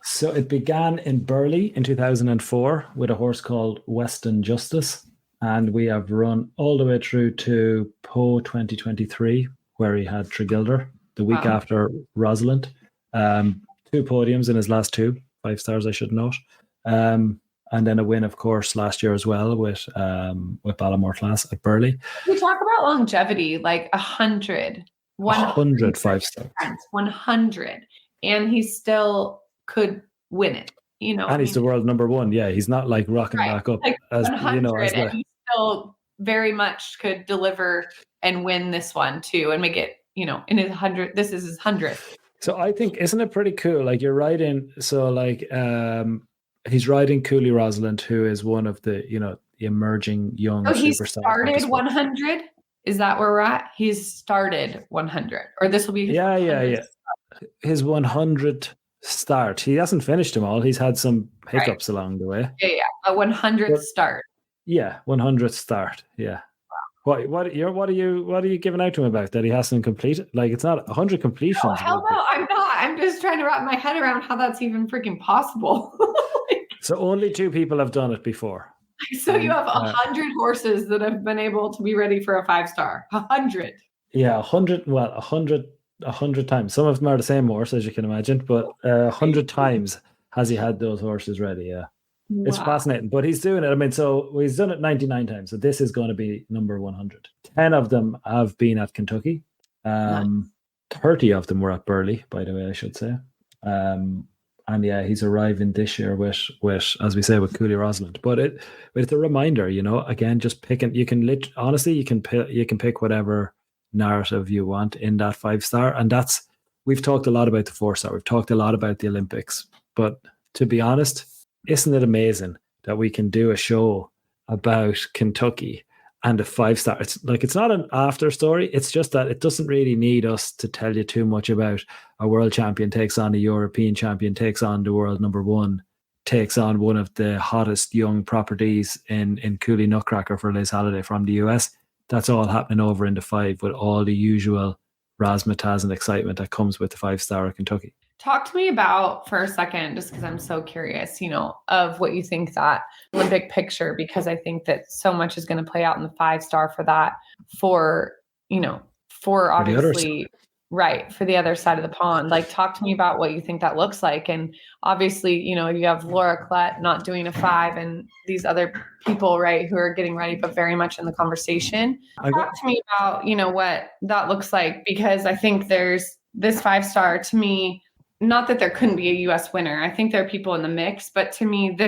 So it began in Burley in 2004 with a horse called Weston Justice. And we have run all the way through to Po 2023, where he had Tregilder the week after Rosalind. 2 podiums in his last 2, 5 stars, I should note. And then a win, of course, last year as well with Ballamore Class at Burley. We talk about longevity, like 100 5-star. 100. And he still could win it, And he's the world number 1. Yeah, he's not like rocking back up. Like as 100, and he still very much could deliver and win this one too, and make it, in his 100. This is his 100th. So I think, isn't it pretty cool? Like you're riding, so like he's riding Cooley Rosalind, who is one of the, the emerging young superstars. He started 100. Is that where we're at? He's started 100, or this will be his 100th. His 100th start. He hasn't finished them all. He's had some hiccups along the way. Yeah. A 100th start. Yeah, 100th start. Yeah. What are you giving out to him about that he hasn't completed? Like, it's not 100 completions. Oh, hell no, I'm not. I'm just trying to wrap my head around how that's even freaking possible. So only 2 people have done it before. So you have 100 horses that have been able to be ready for a 5-star. 100. Yeah, 100. Well, 100 times. Some of them are the same horse, as you can imagine, but 100 times has he had those horses ready. Yeah. Wow. It's fascinating, but he's doing it. I mean, so he's done it 99 times. So this is going to be number 100. 10 of them have been at Kentucky. 30 of them were at Burley, by the way, I should say. And yeah, he's arriving this year with as we say, with Cooley Rosalind. But it's a reminder, again, just picking. You can honestly, you can pick whatever narrative you want in that 5-star, and we've talked a lot about the 4-star. We've talked a lot about the Olympics, but to be honest, isn't it amazing that we can do a show about Kentucky and a 5-star? It's not an after story. It's just that it doesn't really need us to tell you too much about a world champion takes on a European champion, takes on the world number 1, takes on one of the hottest young properties in Cooley Nutcracker for Liz Halliday from the US. That's all happening over in the 5 with all the usual razzmatazz and excitement that comes with the 5-star at Kentucky. Talk to me about, for a second, just because I'm so curious, of what you think that Olympic picture, because I think that so much is going to play out in the 5-star for that, for obviously, right, for the other side of the pond. Like, talk to me about what you think that looks like. And obviously, you have Laura Klett not doing a 5 and these other people, right, who are getting ready, but very much in the conversation. Talk to me about, what that looks like, because I think there's this 5-star, to me, not that there couldn't be a U.S. winner. I think there are people in the mix, but to me, the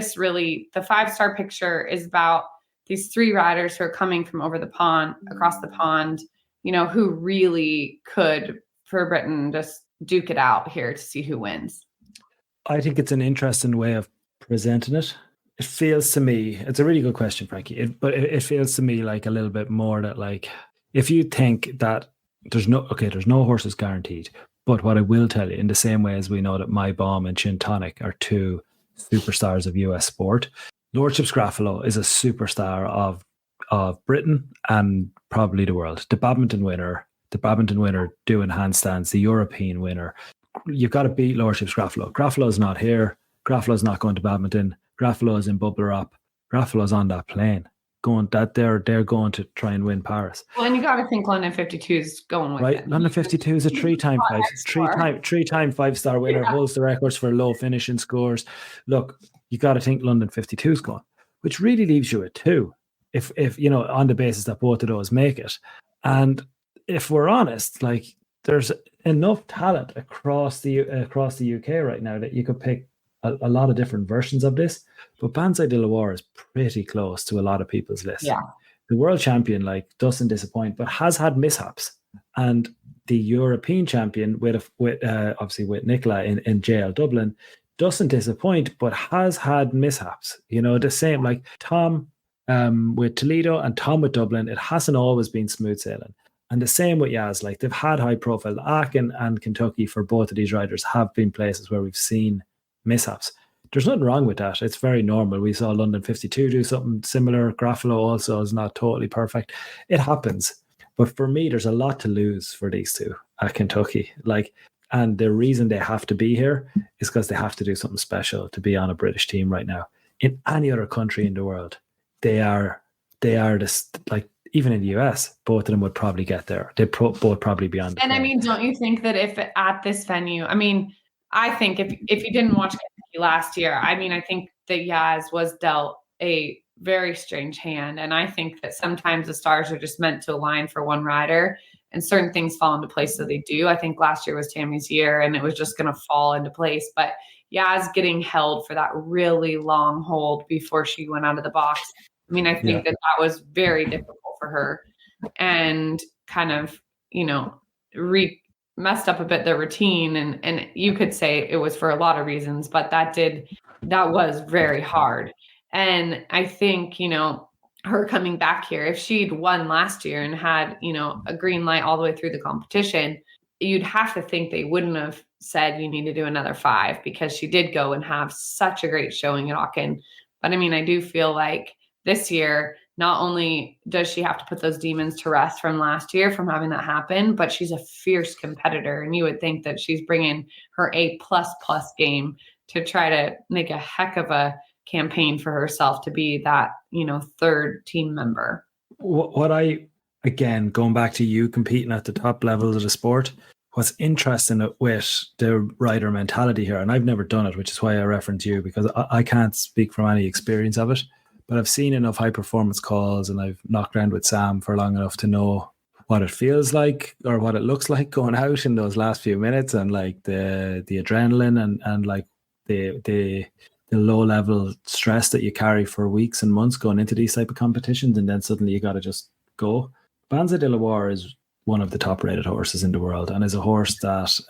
5-star picture is about these 3 riders who are coming from across the pond, who really could, for Britain, just duke it out here to see who wins. I think it's an interesting way of presenting it. It feels to me, it's a really good question, Frankie, but it feels to me like a little bit more that, like, if you think that there's no horses guaranteed, but what I will tell you, in the same way as we know that My Bomb and Chin Tonic are 2 superstars of US sport, Lordship's Graffalo is a superstar of Britain and probably the world. The badminton winner doing handstands, the European winner. You've got to beat Lordship's Graffalo. Graffalo's not here. Graffalo's not going to badminton. Graffalo's in bubble wrap. Graffalo's on that plane. They're going to try and win Paris. Well, and you got to think London 52 is going with right. It. London 52 is a 3-time 5-star winner, holds the records for low finishing scores. Look, you got to think London 52 is going, which really leaves you at 2, if on the basis that both of those make it. And if we're honest, like, there's enough talent across the UK right now that you could pick a lot of different versions of this, but Banzai de la War is pretty close to a lot of people's list. Yeah. The world champion, doesn't disappoint, but has had mishaps. And the European champion, with Nicola in JL Dublin, doesn't disappoint, but has had mishaps. The same, like Tom with Toledo and Tom with Dublin, it hasn't always been smooth sailing. And the same with Yaz, like, they've had high profile. Aachen and Kentucky, for both of these riders, have been places where we've seen mishaps. There's nothing wrong with that. It's very normal. We saw London 52 do something similar. Graffalo also is not totally perfect. It happens. But for me, there's a lot to lose for these 2 at Kentucky. And the reason they have to be here is because they have to do something special to be on a British team right now. In any other country in the world, they are this, like, even in the US, both of them would probably get there. They'd both probably be on the And plane. I mean, don't you think that if at this venue, I mean, I think if you didn't watch Kentucky last year, I mean, I think that Yaz was dealt a very strange hand. And I think that sometimes the stars are just meant to align for one rider, and certain things fall into place. So they do. I think last year was Tammy's year and it was just going to fall into place. But Yaz getting held for that really long hold before she went out of the box. I mean, I think that was very difficult for her, and kind of, messed up a bit the routine, and you could say it was for a lot of reasons, but that was very hard. And I think, her coming back here, if she'd won last year and had, a green light all the way through the competition, you'd have to think they wouldn't have said you need to do another 5, because she did go and have such a great showing at Aachen. But I mean, I do feel like this year not only does she have to put those demons to rest from last year from having that happen, but she's a fierce competitor. And you would think that she's bringing her A++ game to try to make a heck of a campaign for herself to be that, third team member. Again, going back to you competing at the top levels of the sport, what's interesting with the rider mentality here, and I've never done it, which is why I reference you, because I can't speak from any experience of it, but I've seen enough high performance calls and I've knocked around with Sam for long enough to know what it feels like or what it looks like going out in those last few minutes, and like the adrenaline and like the low level stress that you carry for weeks and months going into these type of competitions, and then suddenly you got to just go. Banza de Loire is one of the top rated horses in the world, and is a horse that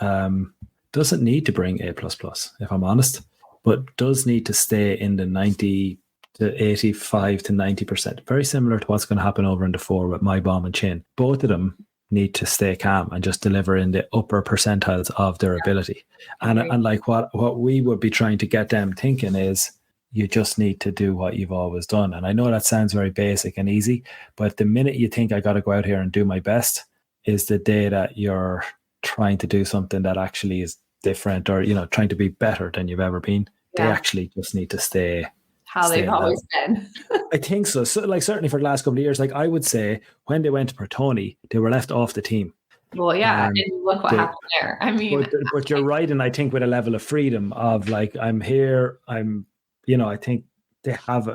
doesn't need to bring A++, if I'm honest, but does need to stay in the 90 to 85 to 90%. Very similar to what's going to happen over in the 4 with My Bomb and Chin. Both of them need to stay calm and just deliver in the upper percentiles of their ability. And like what we would be trying to get them thinking is, you just need to do what you've always done. And I know that sounds very basic and easy, but the minute you think I got to go out here and do my best is the day that you're trying to do something that actually is different, or, trying to be better than you've ever been. They actually just need to stay how they've always been. I think so. So, like, certainly for the last couple of years, like I would say when they went to Bertoni, they were left off the team. Well, yeah, and look what happened there. I mean, but you're right, and I think with a level of freedom of like, I'm here, I think they have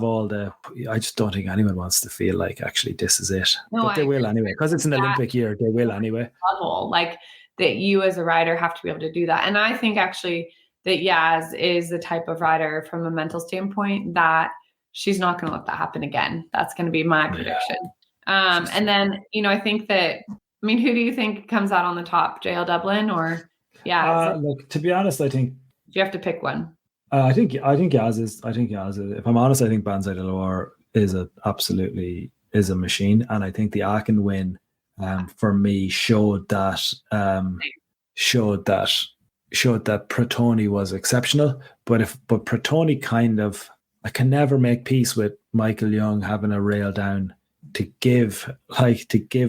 all the. I just don't think anyone wants to feel like actually this is it, but they will anyway, because it's an Olympic year. They will anyway. Level, like that, you as a rider have to be able to do that, and I think actually that Yaz is the type of rider from a mental standpoint that she's not going to let that happen again. That's going to be my prediction. And then, I think that, who do you think comes out on the top? JL Dublin or Yaz? Look, to be honest, I think you have to pick one. I think Yaz is. If I'm honest, I think Banza de Loire is a machine, and I think the Aachen win for me showed that Pretoni was exceptional, but Pretoni kind of, I can never make peace with Michael Young having a rail down to give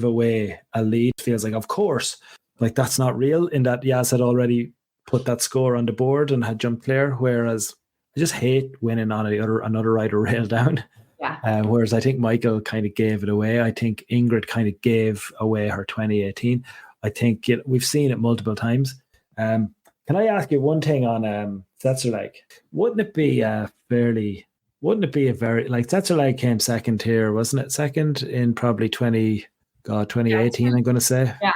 away a lead. Feels like, of course, like that's not real, in that Yaz had already put that score on the board and had jumped clear, whereas I just hate winning on another rider rail down. Yeah. Whereas I think Michael kind of gave it away. I think Ingrid kind of gave away her 2018. I think we've seen it multiple times. Can I ask you one thing on Zetzerleg? Wouldn't it be a very, like, Zetzerleg came second here, wasn't it? Second in probably 2018, I'm going to say. Yeah.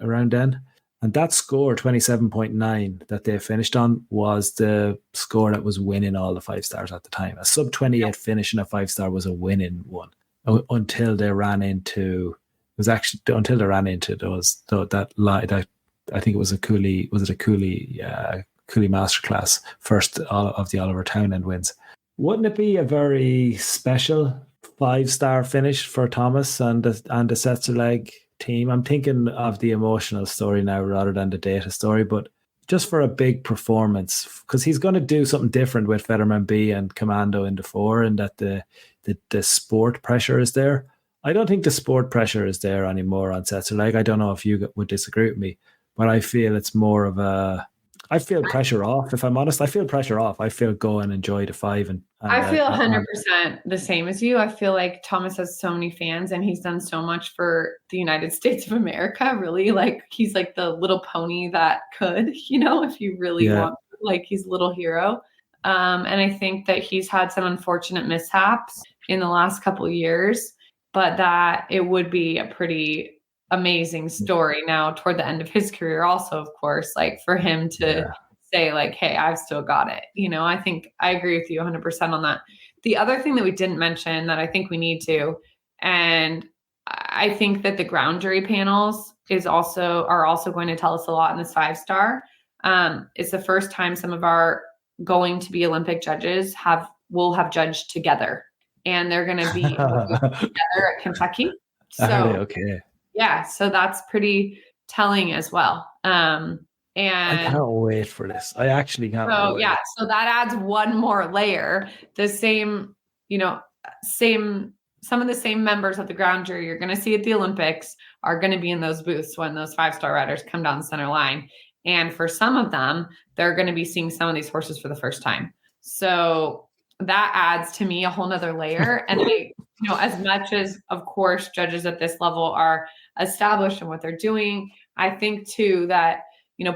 Around then. And that score, 27.9, that they finished on was the score that was winning all the 5-stars at the time. A sub 28 finish in a 5-star was a winning one until they ran into those, I think it was a Cooley masterclass, first of the Oliver Townend wins. Wouldn't it be a very special 5-star finish for Thomas and the Zetzerleg team? I'm thinking of the emotional story now rather than the data story, but just for a big performance, because he's going to do something different with Fetterman B and Commando in the 4, and that the sport pressure is there. I don't think the sport pressure is there anymore on Zetzerleg. I don't know if you would disagree with me, but I feel it's more of I feel pressure off, if I'm honest. I feel pressure off. I feel go and enjoy the 5. And I feel 100% the same as you. I feel like Thomas has so many fans and he's done so much for the United States of America, really. Like, he's like the little pony that could, if you really want, like, he's a little hero. And I think that he's had some unfortunate mishaps in the last couple of years, but that it would be a pretty amazing story now toward the end of his career also, of course, like for him to say like, hey, I've still got it. I think I agree with you 100% on that. The other thing that we didn't mention that I think we need to, and I think that the ground jury panels are also going to tell us a lot in this 5-star. It's the first time some of our going to be Olympic judges will have judged together, and they're going to be together at Kentucky. So okay. Yeah, so that's pretty telling as well. And I can't wait for this. I actually can't wait. So that adds one more layer. The same some of the same members of the ground jury you're going to see at the Olympics are going to be in those booths when those 5-star riders come down the center line. And for some of them, they're going to be seeing some of these horses for the first time. So that adds to me a whole nother layer. And as much as, of course, judges at this level are established in what they're doing, I think too that,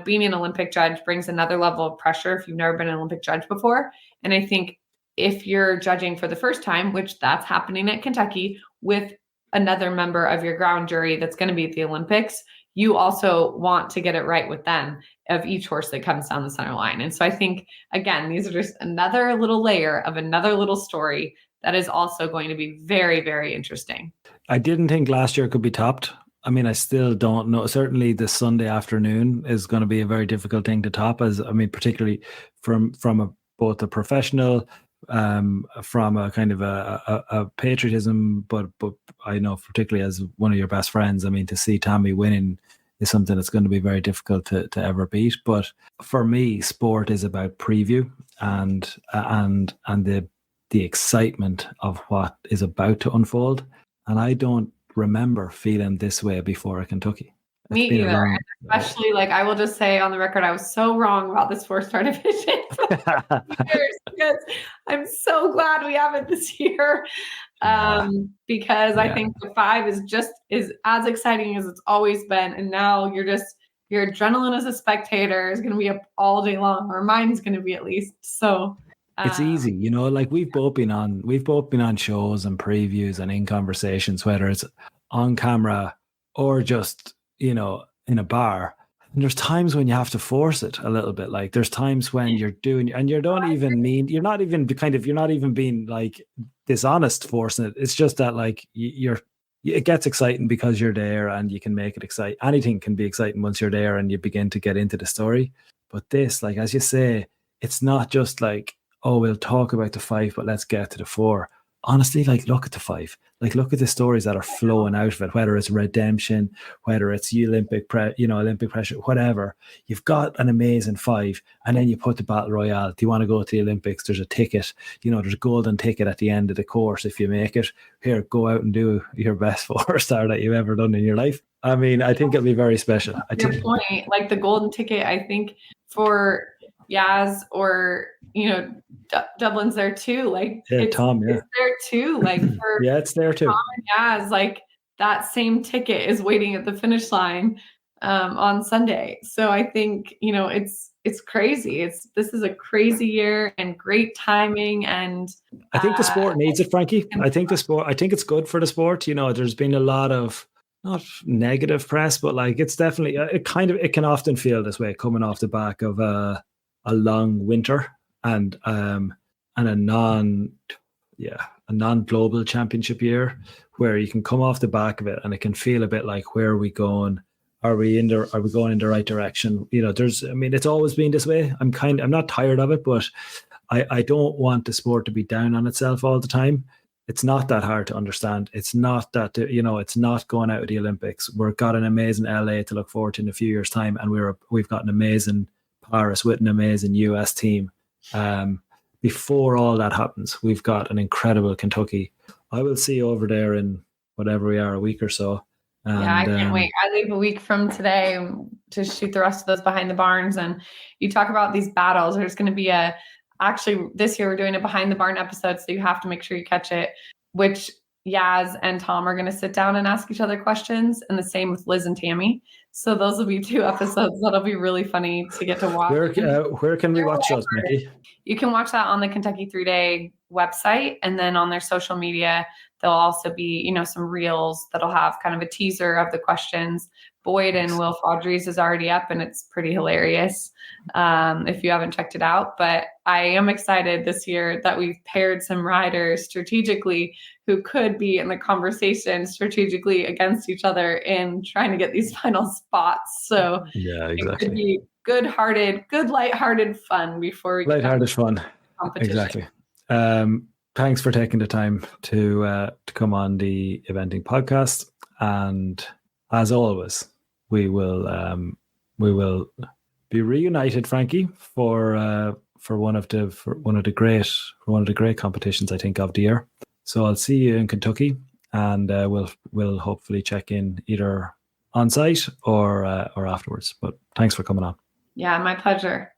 being an Olympic judge brings another level of pressure if you've never been an Olympic judge before. And I think if you're judging for the first time, which that's happening at Kentucky with another member of your ground jury that's going to be at the Olympics, you also want to get it right with them of each horse that comes down the center line. And so I think, again, these are just another little layer of another little story that is also going to be very, very interesting. I didn't think last year could be topped. I mean, I still don't know. Certainly the Sunday afternoon is going to be a very difficult thing to top, particularly from both a professional, from a kind of a patriotism, but I know particularly as one of your best friends, I mean, to see Tommy winning is something that's going to be very difficult to ever beat. But for me, sport is about preview and the excitement of what is about to unfold. And I don't remember feeling this way before at Kentucky. Me either. Especially, I will just say on the record, I was so wrong about this 4-star division because I'm so glad we have it this year. Because I think the 5 is as exciting as it's always been. And now your adrenaline as a spectator is going to be up all day long, or mine's going to be at least. So it's easy, we've both been on shows and previews and in conversations, whether it's on camera or just, in a bar. And there's times when you have to force it a little bit. Like there's times when you're doing, and you're not even being dishonest forcing it. It's just that it gets exciting because you're there and you can make it exciting. Anything can be exciting once you're there and you begin to get into the story. But this, as you say, it's not just we'll talk about the 5, but let's get to the 4. Honestly, look at the 5. Look at the stories that are flowing out of it, whether it's redemption, whether it's Olympic pressure, whatever. You've got an amazing 5, and then you put the battle royale. Do you want to go to the Olympics? There's a ticket. There's a golden ticket at the end of the course if you make it. Here, go out and do your best 4-star that you've ever done in your life. I mean, I think it'll be very special. Your point, the golden ticket, I think for Yaz or Dublin's there too. Tom, it's there too. For it's there too. Tom and Yaz, that same ticket is waiting at the finish line on Sunday. So I think it's crazy. This is a crazy year and great timing. And I think the sport needs it, Frankie. I think it's good for the sport. There's been a lot of not negative press, but it's definitely it can often feel this way coming off the back of a long winter and a non-global championship year, where you can come off the back of it and it can feel a bit like, where are we going? Are we going in the right direction? It's always been this way. I'm not tired of it, but I don't want the sport to be down on itself all the time. It's not that hard to understand. It's not that, it's not going out of the Olympics. We've got an amazing LA to look forward to in a few years' time, and we've got an amazing Paris with an amazing US team. Before all that happens, we've got an incredible Kentucky. I will see you over there in whatever we are, a week or so. And, I can't wait. I leave a week from today to shoot the rest of those behind the barns. And you talk about these battles. There's going to be actually this year we're doing a behind the barn episode, so you have to make sure you catch it, which Yaz and Tom are going to sit down and ask each other questions, and the same with Liz and Tammy. So those will be 2 episodes that'll be really funny to get to watch. Where can we watch those, Mickey? You can watch that on the Kentucky 3-Day website, and then on their social media, there'll also be, some reels that'll have kind of a teaser of the questions. Boyd and Will Fawdry's is already up, and it's pretty hilarious if you haven't checked it out. But I am excited this year that we've paired some riders strategically who could be in the conversation strategically against each other in trying to get these final spots. So yeah, exactly. It could be good lighthearted fun before we lighthearted fun. Competition. Exactly. Thanks for taking the time to come on the Eventing podcast, and as always, we will be reunited, Frankie, for one of the great competitions, I think, of the year. So I'll see you in Kentucky, and we'll hopefully check in either on site or afterwards. But thanks for coming on. Yeah, my pleasure.